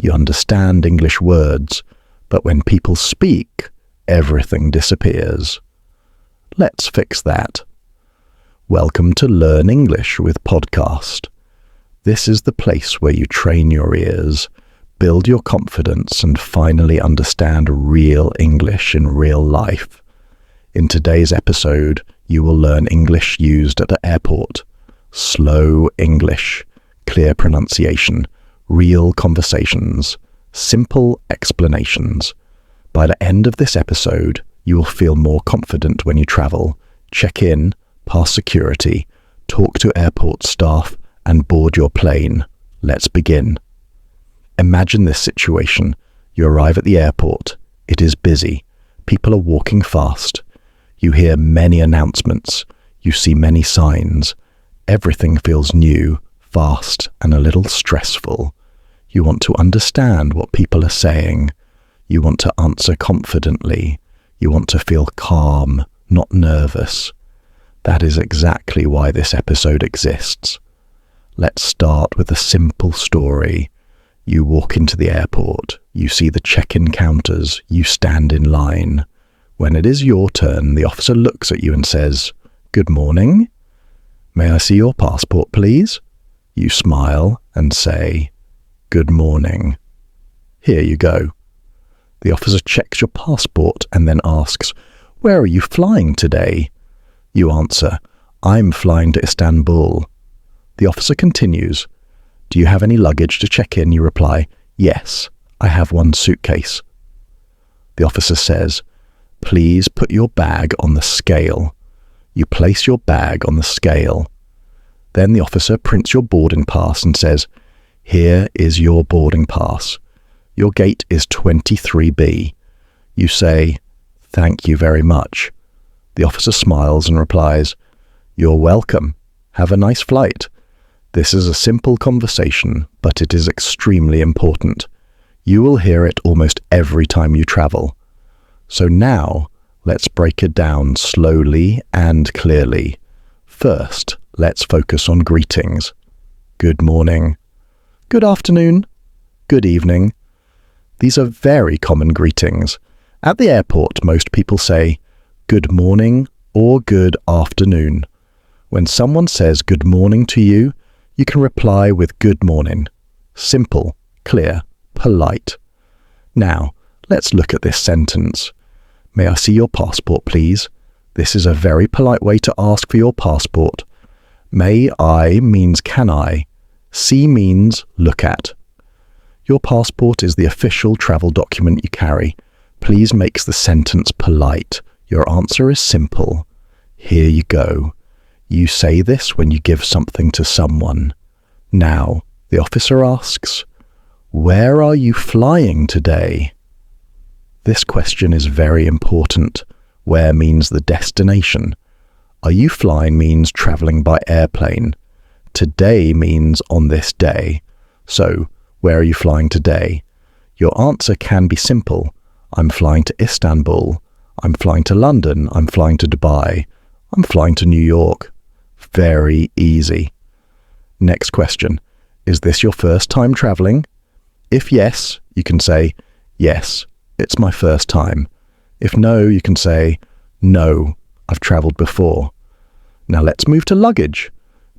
You understand English words, but when people speak, everything disappears. Let's fix that. Welcome to Learn English with Podcast. This is the place where you train your ears, build your confidence, and finally understand real English in real life. In today's episode, you will learn English used at the airport. Slow English, clear pronunciation, real conversations, simple explanations. By the end of this episode, you will feel more confident when you travel, check in, pass security, talk to airport staff, and board your plane. Let's begin. Imagine this situation. You arrive at the airport. It is busy. People are walking fast. You hear many announcements. You see many signs. Everything feels new, fast, and a little stressful. You want to understand what people are saying. You want to answer confidently. You want to feel calm, not nervous. That is exactly why this episode exists. Let's start with a simple story. You walk into the airport. You see the check-in counters. You stand in line. When it is your turn, the officer looks at you and says, "Good morning. May I see your passport, please?" You smile and say, "Good morning. Here you go." The officer checks your passport and then asks, "Where are you flying today?" You answer, "I'm flying to Istanbul." The officer continues, "Do you have any luggage to check in?" You reply, "Yes, I have one suitcase." The officer says, "Please put your bag on the scale." You place your bag on the scale. Then the officer prints your boarding pass and says, "Here is your boarding pass. Your gate is 23B. You say, "Thank you very much." The officer smiles and replies, "You're welcome. Have a nice flight." This is a simple conversation, but it is extremely important. You will hear it almost every time you travel. So now, let's break it down slowly and clearly. First, let's focus on greetings. Good morning. Good afternoon. Good evening. These are very common greetings. At the airport, most people say good morning or good afternoon. When someone says good morning to you, you can reply with good morning. Simple, clear, polite. Now, let's look at this sentence. May I see your passport, please? This is a very polite way to ask for your passport. May I means can I. See means look at. Your passport is the official travel document you carry. Please makes the sentence polite. Your answer is simple. Here you go. You say this when you give something to someone. Now, the officer asks, "Where are you flying today?" This question is very important. Where means the destination. Are you flying means traveling by airplane. Today means on this day. So, where are you flying today? Your answer can be simple. I'm flying to Istanbul. I'm flying to London. I'm flying to Dubai. I'm flying to New York. Very easy. Next question. Is this your first time traveling? If yes, you can say, "Yes, it's my first time." If no, you can say, "No, I've traveled before." Now let's move to luggage.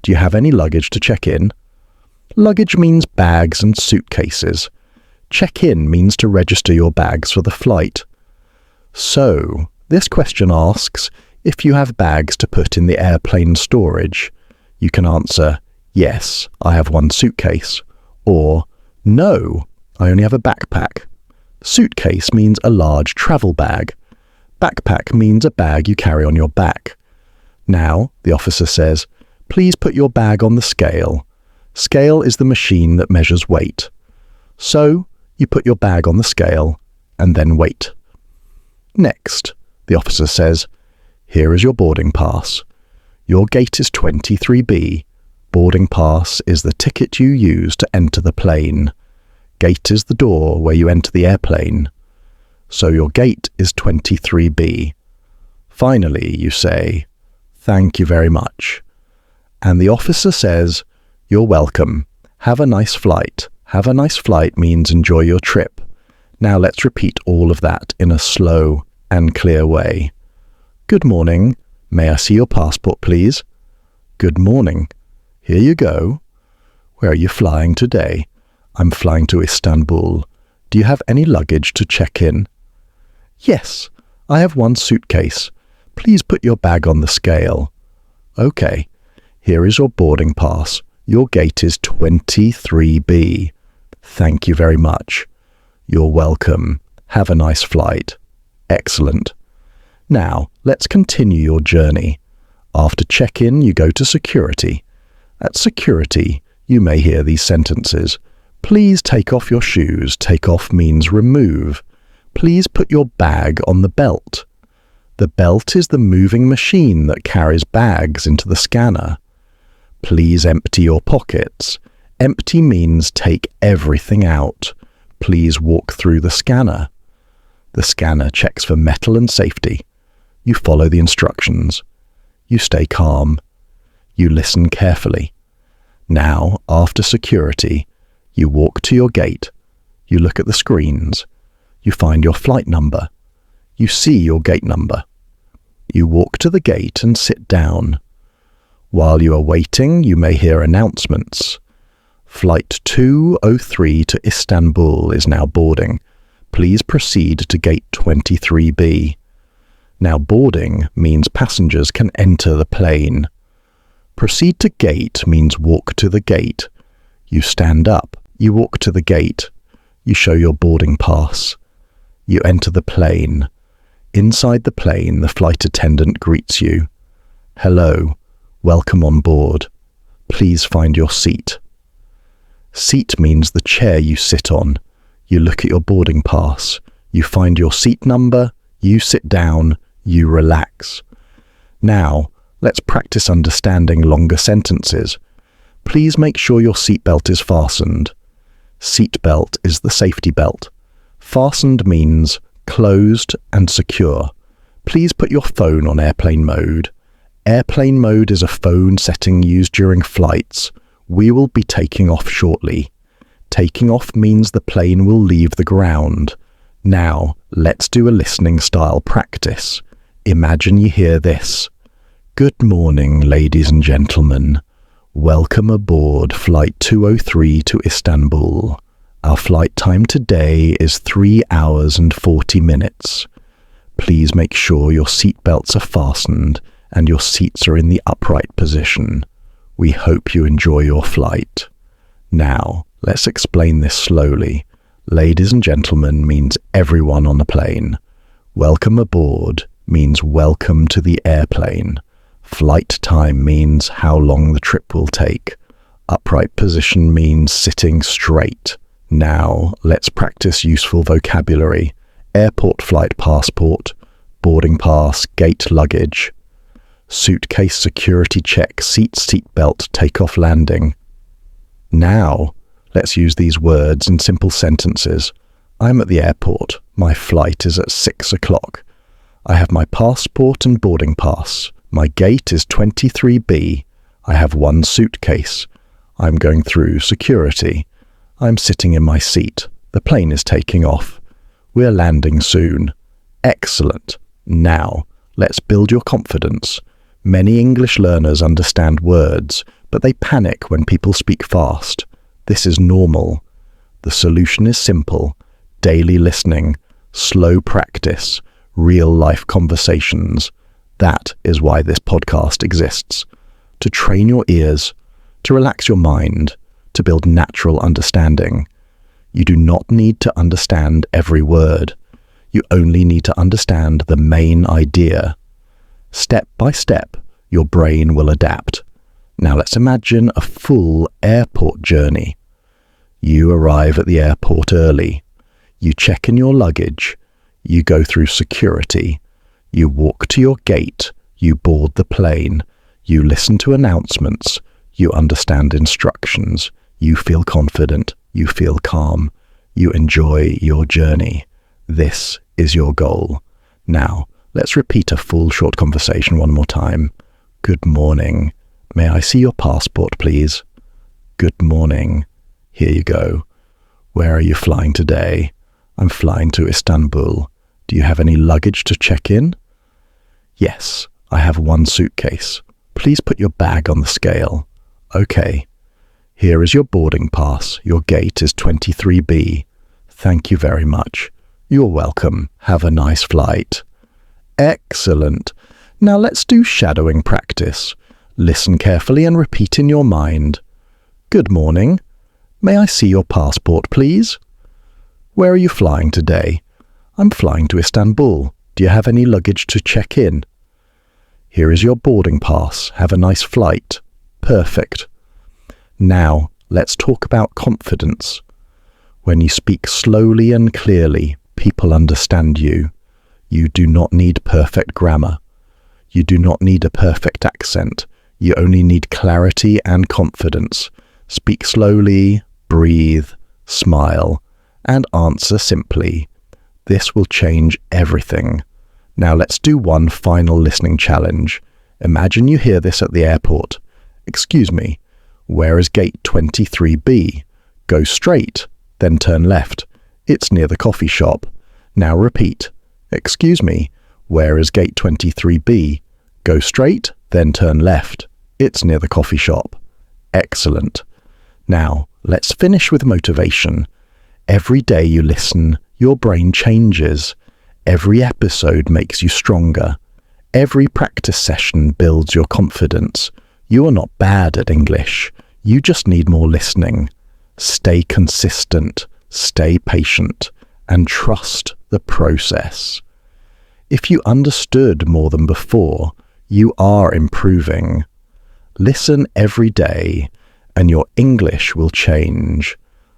Do you have any luggage to check in? Luggage means bags and suitcases. Check-in means to register your bags for the flight. So, this question asks if you have bags to put in the airplane storage. You can answer, "Yes, I have one suitcase," or "No, I only have a backpack." Suitcase means a large travel bag. Backpack means a bag you carry on your back. Now, the officer says, "Please put your bag on the scale." Scale is the machine that measures weight. So, you put your bag on the scale and then wait. Next, the officer says, "Here is your boarding pass. Your gate is 23B. Boarding pass is the ticket you use to enter the plane. Gate is the door where you enter the airplane. So your gate is 23B. Finally, you say, "Thank you very much." And the officer says, "You're welcome. Have a nice flight. Have a nice flight means enjoy your trip. Now let's repeat all of that in a slow and clear way. Good morning. May I see your passport, please? Good morning. Here you go. Where are you flying today? I'm flying to Istanbul. Do you have any luggage to check in? Yes, I have one suitcase. Please put your bag on the scale. Okay, here is your boarding pass. Your gate is 23B. Thank you very much. You're welcome. Have a nice flight. Excellent. Now, let's continue your journey. After check-in, you go to security. At security, you may hear these sentences. Please take off your shoes. Take off means remove. Please put your bag on the belt. The belt is the moving machine that carries bags into the scanner. Please empty your pockets. Empty means take everything out. Please walk through the scanner. The scanner checks for metal and safety. You follow the instructions. You stay calm. You listen carefully. Now, after security, you walk to your gate. You look at the screens. You find your flight number. You see your gate number. You walk to the gate and sit down. While you are waiting, you may hear announcements. Flight 203 to Istanbul is now boarding. Please proceed to gate 23B. Now boarding means passengers can enter the plane. Proceed to gate means walk to the gate. You stand up. You walk to the gate. You show your boarding pass. You enter the plane. Inside the plane, the flight attendant greets you. Hello. Welcome on board. Please find your seat. Seat means the chair you sit on. You look at your boarding pass. You find your seat number. You sit down. You relax. Now, let's practice understanding longer sentences. Please make sure your seatbelt is fastened. Seatbelt is the safety belt. Fastened means closed and secure. Please put your phone on airplane mode. Airplane mode is a phone setting used during flights. We will be taking off shortly. Taking off means the plane will leave the ground. Now, let's do a listening style practice. Imagine you hear this. Good morning, ladies and gentlemen. Welcome aboard Flight 203 to Istanbul. Our flight time today is 3 hours and 40 minutes. Please make sure your seat belts are fastened and your seats are in the upright position. We hope you enjoy your flight. Now, let's explain this slowly. Ladies and gentlemen means everyone on the plane. Welcome aboard means welcome to the airplane. Flight time means how long the trip will take. Upright position means sitting straight. Now, let's practice useful vocabulary. Airport flight passport, boarding pass, gate luggage. Suitcase security check, seatbelt, takeoff landing. Now, let's use these words in simple sentences. I'm at the airport. My flight is at 6 o'clock. I have my passport and boarding pass. My gate is 23B. I have one suitcase. I'm going through security. I'm sitting in my seat. The plane is taking off. We're landing soon. Excellent. Now, let's build your confidence. Many English learners understand words, but they panic when people speak fast. This is normal. The solution is simple. Daily listening, slow practice, real-life conversations. That is why this podcast exists. To train your ears, to relax your mind, to build natural understanding. You do not need to understand every word. You only need to understand the main idea. Step by step, your brain will adapt. Now let's imagine a full airport journey. You arrive at the airport early. You check in your luggage. You go through security. You walk to your gate. You board the plane. You listen to announcements. You understand instructions. You feel confident. You feel calm. You enjoy your journey. This is your goal. Now, let's repeat a full short conversation one more time. Good morning. May I see your passport, please? Good morning. Here you go. Where are you flying today? I'm flying to Istanbul. Do you have any luggage to check in? Yes, I have one suitcase. Please put your bag on the scale. Okay. Here is your boarding pass. Your gate is 23B. Thank you very much. You're welcome. Have a nice flight. Excellent. Now let's do shadowing practice. Listen carefully and repeat in your mind. Good morning. May I see your passport, please? Where are you flying today? I'm flying to Istanbul. Do you have any luggage to check in? Here is your boarding pass. Have a nice flight. Perfect. Now, let's talk about confidence. When you speak slowly and clearly, people understand you. You do not need perfect grammar. You do not need a perfect accent. You only need clarity and confidence. Speak slowly, breathe, smile, and answer simply. This will change everything. Now let's do one final listening challenge. Imagine you hear this at the airport. Excuse me, where is gate 23B? Go straight, then turn left. It's near the coffee shop. Now repeat. Excuse me, where is gate 23B? Go straight, then turn left. It's near the coffee shop. Excellent. Now, let's finish with motivation. Every day you listen, your brain changes. Every episode makes you stronger. Every practice session builds your confidence. You are not bad at English. You just need more listening. Stay consistent, stay patient, and trust the process. If you understood more than before, you are improving. Listen every day, and your English will change.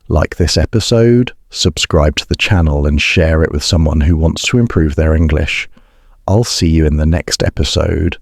Like this episode, subscribe to the channel and share it with someone who wants to improve their English. I'll see you in the next episode.